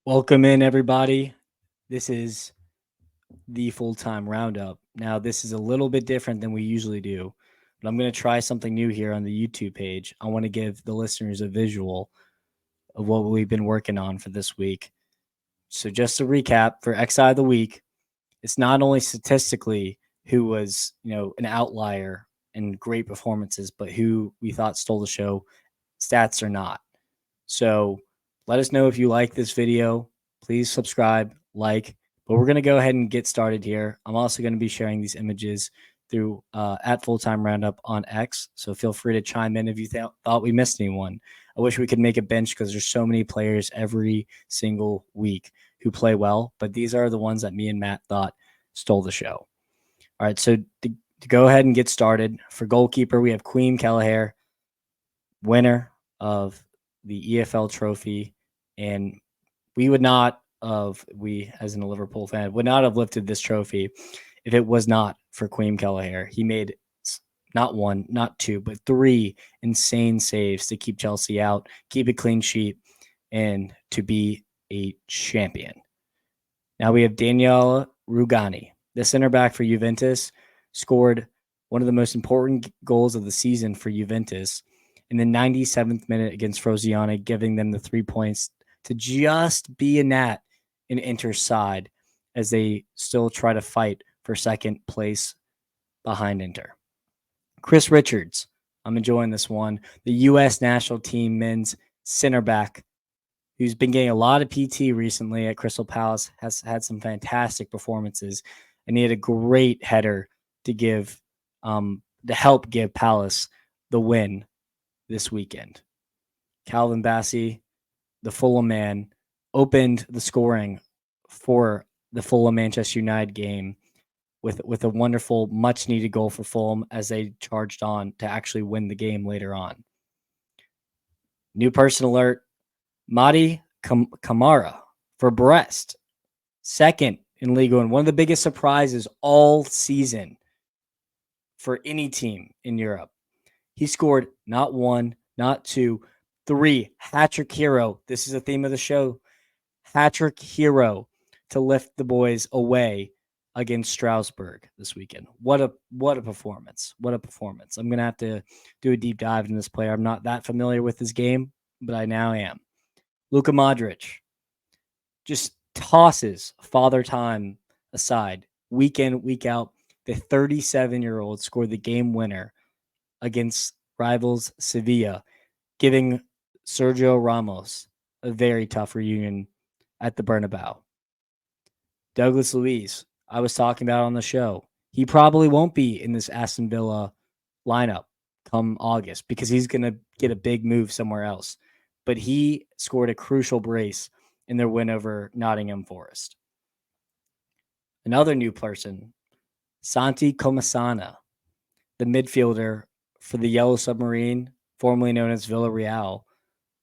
Welcome in, everybody. This is the full-time roundup. Now, this is a little bit different than we usually do, but I'm going to try something new here on the YouTube page. I want to give the listeners a visual of what we've been working on for this week. So, just to recap, for XI of the week, it's not only statistically who was, an outlier and great performances, but who we thought stole the show, stats or not. So let us know if you like this video. Please subscribe, like, but we're going to go ahead and get started here. I'm also going to be sharing these images through at Full-Time Roundup on X. So feel free to chime in if you thought we missed anyone. I wish we could make a bench because there's so many players every single week who play well, but these are the ones that me and Matt thought stole the show. All right, so to go ahead and get started, for goalkeeper, we have Queen Kelleher, winner of the EFL trophy, and we would not have, we as in a Liverpool fan, would not have lifted this trophy if it was not for Queen Kelleher. He made not one, not two, but three insane saves to keep Chelsea out, keep a clean sheet, and to be a champion. Now we have Daniele Rugani, the center back for Juventus, scored one of the most important goals of the season for Juventus in the 97th minute against Frosinone, giving them the 3 points to just be a gnat in Inter's side as they still try to fight for second place behind Inter. Chris Richards, I'm enjoying this one. The U.S. national team men's center back, who's been getting a lot of PT recently at Crystal Palace, has had some fantastic performances, and he had a great header to help give Palace the win this weekend. Calvin Bassey, the Fulham man, opened the scoring for the Fulham Manchester United game with a wonderful, much-needed goal for Fulham as they charged on to actually win the game later on. New person alert, Mady Camara for Brest, second in Ligue 1, one of the biggest surprises all season for any team in Europe. He scored not one, not two, three, hat-trick hero. This is the theme of the show. Hat-trick hero to lift the boys away against Strasbourg this weekend. What a performance. What a performance. I'm going to have to do a deep dive in this player. I'm not that familiar with his game, but I now am. Luka Modric just tosses Father Time aside. Week in, week out, the 37-year-old scored the game winner against rivals Sevilla, giving Sergio Ramos a very tough reunion at the Bernabeu. Douglas Luiz, I was talking about on the show. He probably won't be in this Aston Villa lineup come August because he's going to get a big move somewhere else. But he scored a crucial brace in their win over Nottingham Forest. Another new person, Santi Comasana, the midfielder for the Yellow Submarine, formerly known as Villarreal,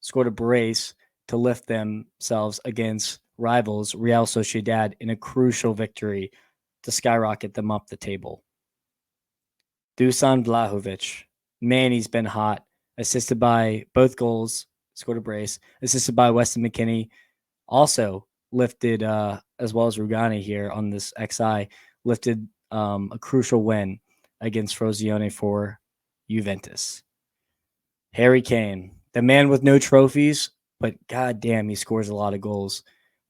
scored a brace to lift themselves against rivals Real Sociedad in a crucial victory to skyrocket them up the table. Dusan Vlahovic, man, he's been hot, assisted by both goals, scored a brace, assisted by Weston McKennie, also lifted, as well as Rugani here on this XI, lifted a crucial win against Frosinone for Juventus. Harry Kane, the man with no trophies, but goddamn, he scores a lot of goals,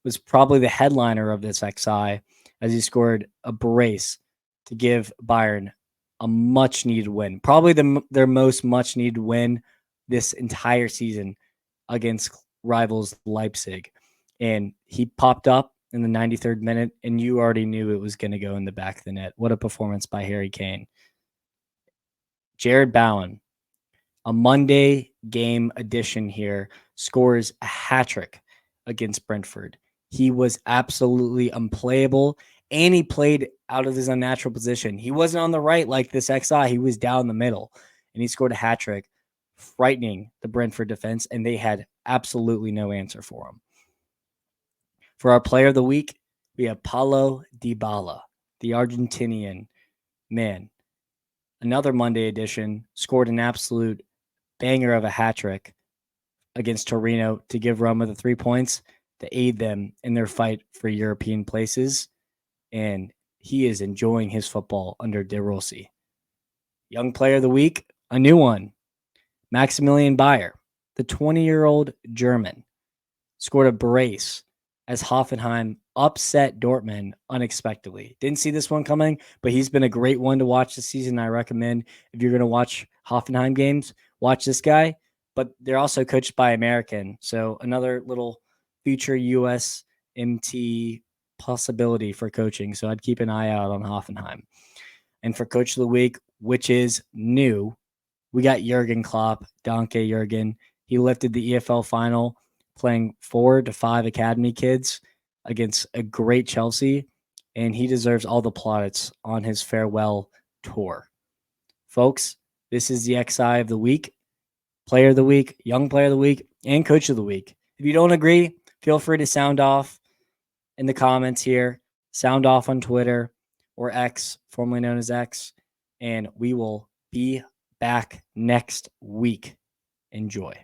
was probably the headliner of this XI as he scored a brace to give Bayern a much-needed win. Probably their most much-needed win this entire season against rivals Leipzig. And he popped up in the 93rd minute, and you already knew it was going to go in the back of the net. What a performance by Harry Kane. Jared Bowen, a Monday game edition here, scores a hat-trick against Brentford. He was absolutely unplayable, and he played out of his unnatural position. He wasn't on the right like this XI. He was down the middle, and he scored a hat-trick, frightening the Brentford defense, and they had absolutely no answer for him. For our player of the week, we have Paulo Dybala, the Argentinian man. Another Monday edition, scored an absolute banger of a hat-trick against Torino to give Roma the 3 points. to aid them in their fight for European places. And he is enjoying his football under De Rossi. Young Player of the Week, a new one. Maximilian Bayer, the 20-year-old German, scored a brace as Hoffenheim upset Dortmund unexpectedly. Didn't see this one coming, but he's been a great one to watch this season. I recommend if you're going to watch Hoffenheim games, watch this guy. But they're also coached by American. So another little future US MT possibility for coaching. So I'd keep an eye out on Hoffenheim. And for Coach of the Week, which is new, we got Jurgen Klopp, Danke Jurgen. He lifted the EFL final playing 4 to 5 academy kids against a great Chelsea, and he deserves all the plaudits on his farewell tour. Folks, this is the XI of the week, Player of the Week, Young Player of the Week, and Coach of the Week. If you don't agree, feel free to sound off in the comments here. Sound off on Twitter or X, formerly known as X, and we will be back next week. Enjoy.